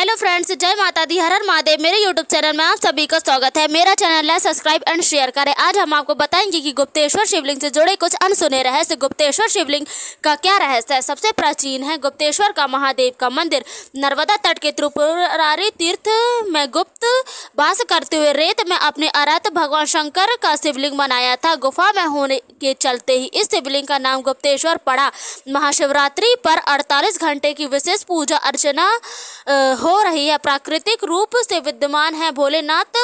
Hello friends, जय माता दी, हर हर महादेव। मेरे यूट्यूब चैनल में आप सभी का स्वागत है। मेरा चैनल है, सब्सक्राइब एंड शेयर करें। आज हम आपको बताएंगे कि गुप्तेश्वर शिवलिंग से जुड़े कुछ अनसुने रहस्य। गुप्तेश्वर शिवलिंग का क्या रहस्य है? सबसे प्राचीन है गुप्तेश्वर का महादेव का मंदिर। नर्मदा तट के त्रिपुरारी तीर्थ में गुप्त वास करते हुए रेत में अपने अरात भगवान शंकर का शिवलिंग बनाया था। गुफा में होने के चलते ही इस शिवलिंग का नाम गुप्तेश्वर पड़ा। महाशिवरात्रि पर 48 घंटे की विशेष पूजा अर्चना हो रही है। प्राकृतिक रूप से विद्यमान है भोलेनाथ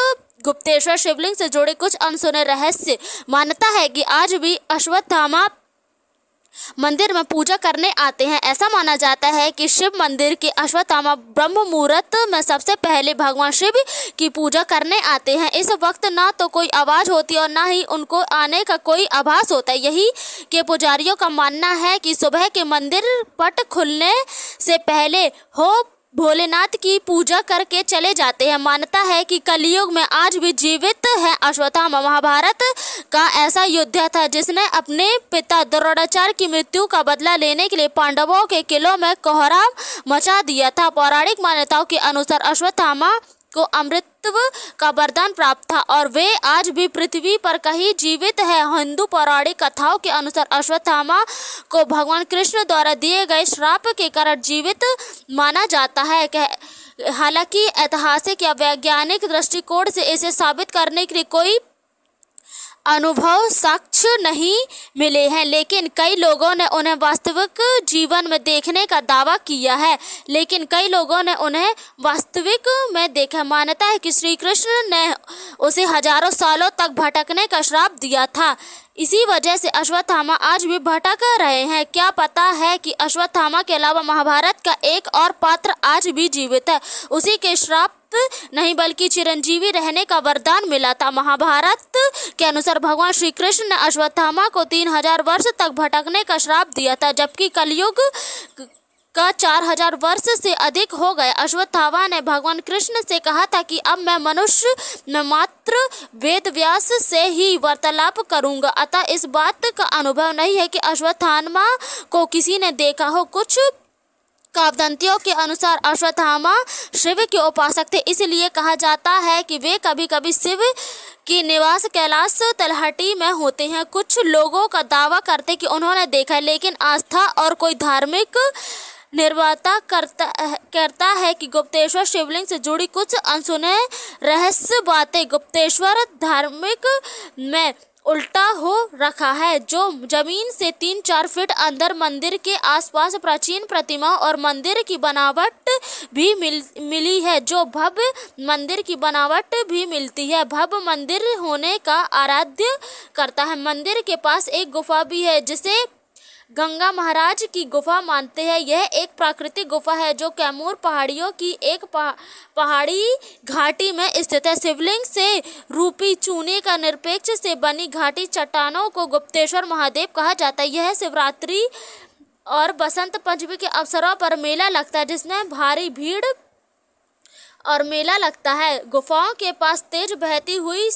गुप्तेश्वर शिवलिंग से जुड़े कुछ अनसुने रहस्य। मान्यता है कि आज भी अश्वत्थामा मंदिर में पूजा करने आते हैं। ऐसा माना जाता है कि शिव मंदिर के अश्वत्थामा ब्रह्म मुहूर्त में सबसे पहले भगवान शिव की पूजा करने आते हैं। इस वक्त ना तो कोई आवाज़ होती और ना ही उनको आने का कोई आभास होता है। यही के पुजारियों का मानना है कि सुबह के मंदिर पट खुलने से पहले हो भोलेनाथ की पूजा करके चले जाते हैं। मान्यता है कि कलयुग में आज भी जीवित है अश्वत्थामा। महाभारत का ऐसा योद्धा था जिसने अपने पिता द्रोणाचार्य की मृत्यु का बदला लेने के लिए पांडवों के किलों में कोहराम मचा दिया था। पौराणिक मान्यताओं के अनुसार अश्वत्थामा को अमृतत्व का वरदान प्राप्त था और वे आज भी पृथ्वी पर कहीं जीवित है। हिंदू पौराणिक कथाओं के अनुसार अश्वत्थामा को भगवान कृष्ण द्वारा दिए गए श्राप के कारण जीवित माना जाता है। हालांकि ऐतिहासिक या वैज्ञानिक दृष्टिकोण से इसे साबित करने के लिए कोई अनुभव साक्ष्य नहीं मिले हैं, लेकिन कई लोगों ने उन्हें वास्तविक जीवन में देखने का दावा किया है। मान्यता है कि श्री कृष्ण ने उसे हजारों सालों तक भटकने का श्राप दिया था। इसी वजह से अश्वत्थामा आज भी भटक रहे हैं। क्या पता है कि अश्वत्थामा के अलावा महाभारत का एक और पात्र आज भी जीवित है। उसी के श्राप नहीं बल्कि चिरंजीवी रहने का वरदान मिला था। महाभारत के अनुसार भगवान श्री कृष्ण ने अश्वत्थामा को 3000 वर्ष तक भटकने का श्राप दिया था, जबकि कलयुग का 4000 वर्ष से अधिक हो गए। अश्वत्थामा ने भगवान कृष्ण से कहा था कि अब मैं मनुष्य में मात्र वेद व्यास से ही वार्तालाप करूंगा, अतः इस बात का अनुभव नहीं है कि अश्वत्थामा को किसी ने देखा हो। कुछ किंवदंतियों के अनुसार अश्वत्थामा शिव के उपासक थे, इसलिए कहा जाता है कि वे कभी कभी शिव की निवास कैलाश तलहटी में होते हैं। कुछ लोगों का दावा करते कि उन्होंने देखा है, लेकिन आस्था और कोई धार्मिक निर्वाता करता है कि गुप्तेश्वर शिवलिंग से जुड़ी कुछ अनसुने रहस्य बातें। गुप्तेश्वर धार्मिक में उल्टा हो रखा है, जो जमीन से 3-4 फीट अंदर मंदिर के आसपास प्राचीन प्रतिमा और मंदिर की बनावट भी मिली है। जो भव्य मंदिर की बनावट भी मिलती है, भव्य मंदिर होने का आराध्य करता है। मंदिर के पास एक गुफा भी है जिसे गंगा महाराज की गुफा मानते हैं। यह एक प्राकृतिक गुफा है जो कैमूर पहाड़ियों की एक पहाड़ी घाटी में स्थित है। शिवलिंग से रूपी चूने का निरपेक्ष से बनी घाटी चट्टानों को गुप्तेश्वर महादेव कहा जाता है। यह शिवरात्रि और बसंत पंचमी के अवसरों पर मेला लगता है, जिसमें भारी भीड़ और मेला लगता है। गुफाओं के पास तेज बहती हुई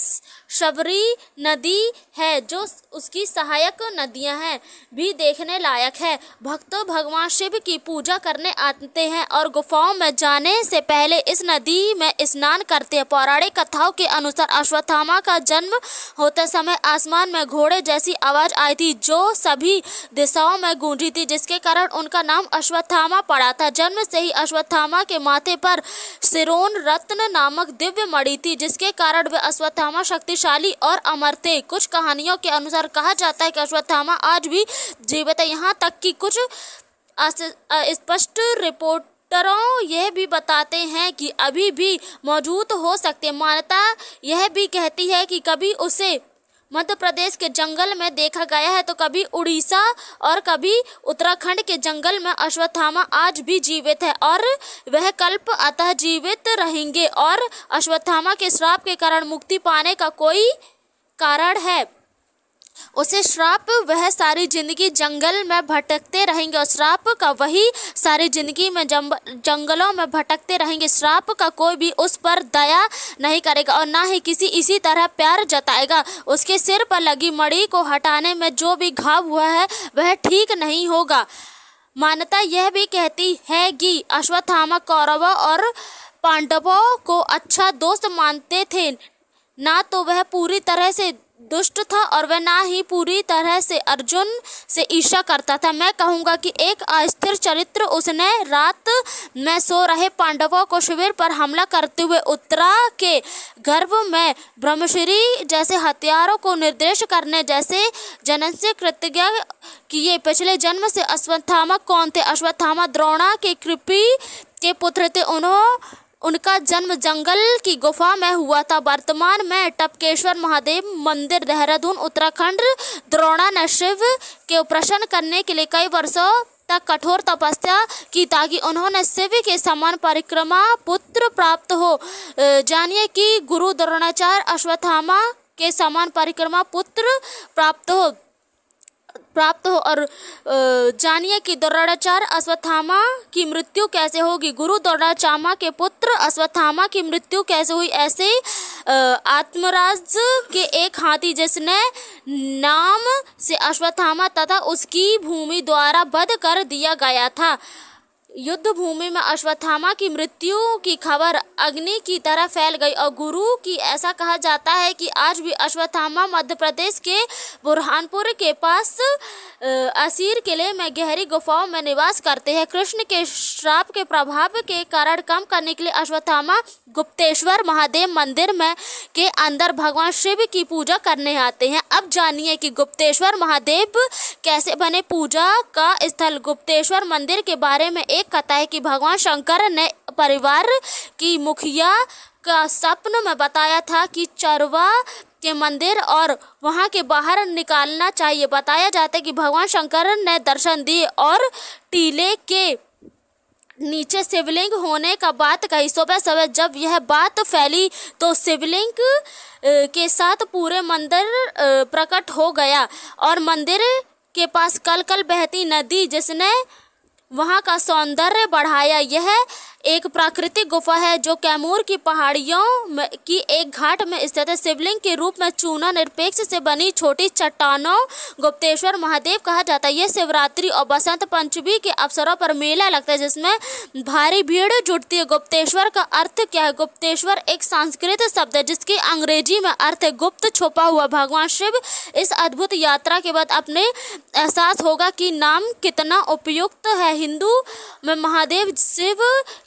शबरी नदी है, जो उसकी सहायक नदियां हैं भी देखने लायक है। भक्तों भगवान शिव की पूजा करने आते हैं और गुफाओं में जाने से पहले इस नदी में स्नान करते हैं। पौराणिक कथाओं के अनुसार अश्वत्थामा का जन्म होते समय आसमान में घोड़े जैसी आवाज आई थी, जो सभी दिशाओं में गूंजी थी, जिसके कारण उनका नाम अश्वत्थामा पड़ा था। जन्म से ही अश्वत्थामा के माथे पर सिरोन रत्न नामक दिव्य मणि थी, जिसके कारण वे अश्वत्थामा शक्तिशाली और अमर थे। कुछ कहानियों के अनुसार कहा जाता है कि अश्वत्थामा आज भी जीवित है। यहाँ तक कि कुछ स्पष्ट रिपोर्टरों यह भी बताते हैं कि अभी भी मौजूद हो सकते हैं। मान्यता यह भी कहती है कि कभी उसे मध्य प्रदेश के जंगल में देखा गया है, तो कभी उड़ीसा और कभी उत्तराखंड के जंगल में। अश्वत्थामा आज भी जीवित है और वह कल्प अतः जीवित रहेंगे, और अश्वत्थामा के श्राप के कारण मुक्ति पाने का कोई कारण है। उसे श्राप वह सारी जिंदगी जंगल में भटकते रहेंगे और श्राप का वही सारी जिंदगी में जंगलों में भटकते रहेंगे। श्राप का कोई भी उस पर दया नहीं करेगा और ना ही इसी तरह प्यार जताएगा। उसके सिर पर लगी मणि को हटाने में जो भी घाव हुआ है वह ठीक नहीं होगा। मान्यता यह भी कहती है कि अश्वत्थामा कौरवों और पांडवों को अच्छा दोस्त मानते थे। ना तो वह पूरी तरह से दुष्ट था और वह ना ही पूरी तरह से अर्जुन से ईर्ष्या करता था। मैं कहूँगा कि एक अस्थिर चरित्र। उसने रात में सो रहे पांडवों को शिविर पर हमला करते हुए उत्तरा के गर्भ में ब्रह्मश्री जैसे हथियारों को निर्देश करने जैसे जनन से कृतज्ञ किए। पिछले जन्म से अश्वत्थामा कौन थे? अश्वत्थामा द्रोणा के कृपी के पुत्र थे। उनका जन्म जंगल की गुफा में हुआ था। वर्तमान में टपकेश्वर महादेव मंदिर देहरादून उत्तराखंड। द्रोणा ने शिव के प्रसन्न करने के लिए कई वर्षों तक कठोर तपस्या की ताकि उन्होंने शिव के समान परिक्रमा पुत्र प्राप्त हो। जानिए कि गुरु द्रोणाचार्य अश्वत्थामा के समान परिक्रमा पुत्र प्राप्त हो और जानिए कि द्रोणाचार्य अश्वत्थामा की मृत्यु कैसे होगी। गुरु द्रोणाचार्य के पुत्र अश्वत्थामा की मृत्यु कैसे हुई? ऐसे आत्मराज के एक हाथी जिसने नाम से अश्वत्थामा तथा उसकी भूमि द्वारा वध कर दिया गया था। युद्ध भूमि में अश्वत्थामा की मृत्यु की खबर अग्नि की तरह फैल गई और गुरु की ऐसा कहा जाता है कि आज भी अश्वत्थामा मध्य प्रदेश के बुरहानपुर के पास असीर किले में गहरी गुफाओं में निवास करते हैं। कृष्ण के श्राप के प्रभाव के कारण कम करने के लिए अश्वत्थामा गुप्तेश्वर महादेव मंदिर में के अंदर भगवान शिव की पूजा करने आते हैं। अब जानिए कि गुप्तेश्वर महादेव कैसे बने पूजा का स्थल। गुप्तेश्वर मंदिर के बारे में एक कथा है कि भगवान शंकर ने परिवार की मुखिया का स्वप्न में बताया था कि चरवा के मंदिर और वहां के बाहर निकालना चाहिए। बताया जाता है कि भगवान शंकर ने दर्शन दिए और टीले के नीचे शिवलिंग होने का बात कही। सुबह सुबह जब यह बात फैली तो शिवलिंग के साथ पूरे मंदिर प्रकट हो गया और मंदिर के पास कल कल बहती नदी जिसने वहाँ का सौंदर्य बढ़ाया। यह एक प्राकृतिक गुफा है जो कैमूर की पहाड़ियों की एक घाट में स्थित है। शिवलिंग के रूप में चूना निरपेक्ष से बनी छोटी चट्टानों गुप्तेश्वर महादेव कहा जाता है। यह शिवरात्रि और बसंत पंचमी के अवसरों पर मेला लगता है जिसमें भारी भीड़ जुटती है। गुप्तेश्वर का अर्थ क्या है? गुप्तेश्वर एक संस्कृत शब्द है जिसकी अंग्रेजी में अर्थ है गुप्त छुपा हुआ। भगवान शिव इस अद्भुत यात्रा के बाद अपने एहसास होगा कि नाम कितना उपयुक्त है। हिंदू में महादेव शिव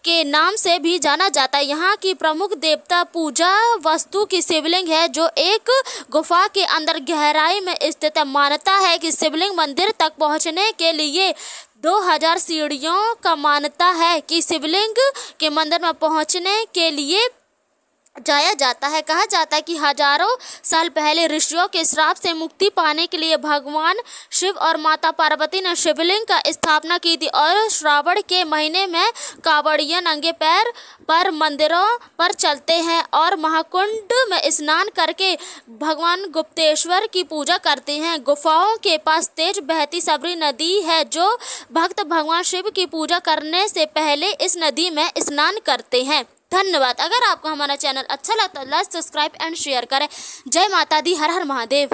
के नाम से भी जाना जाता है। यहाँ की प्रमुख देवता पूजा वस्तु की शिवलिंग है जो एक गुफा के अंदर गहराई में स्थित है। मान्यता है कि शिवलिंग मंदिर तक पहुँचने के लिए 2000 सीढ़ियों का मान्यता है कि शिवलिंग के मंदिर में पहुँचने के लिए जाया जाता है। कहा जाता है कि हजारों साल पहले ऋषियों के श्राप से मुक्ति पाने के लिए भगवान शिव और माता पार्वती ने शिवलिंग का स्थापना की थी और श्रावण के महीने में कांवड़िया नंगे पैर पर मंदिरों पर चलते हैं और महाकुंड में स्नान करके भगवान गुप्तेश्वर की पूजा करते हैं। गुफाओं के पास तेज बहती सबरी नदी है जो भक्त भगवान शिव की पूजा करने से पहले इस नदी में स्नान करते हैं। धन्यवाद। अगर आपको हमारा चैनल अच्छा लगता है लाइक सब्सक्राइब एंड शेयर करें। जय माता दी। हर हर महादेव।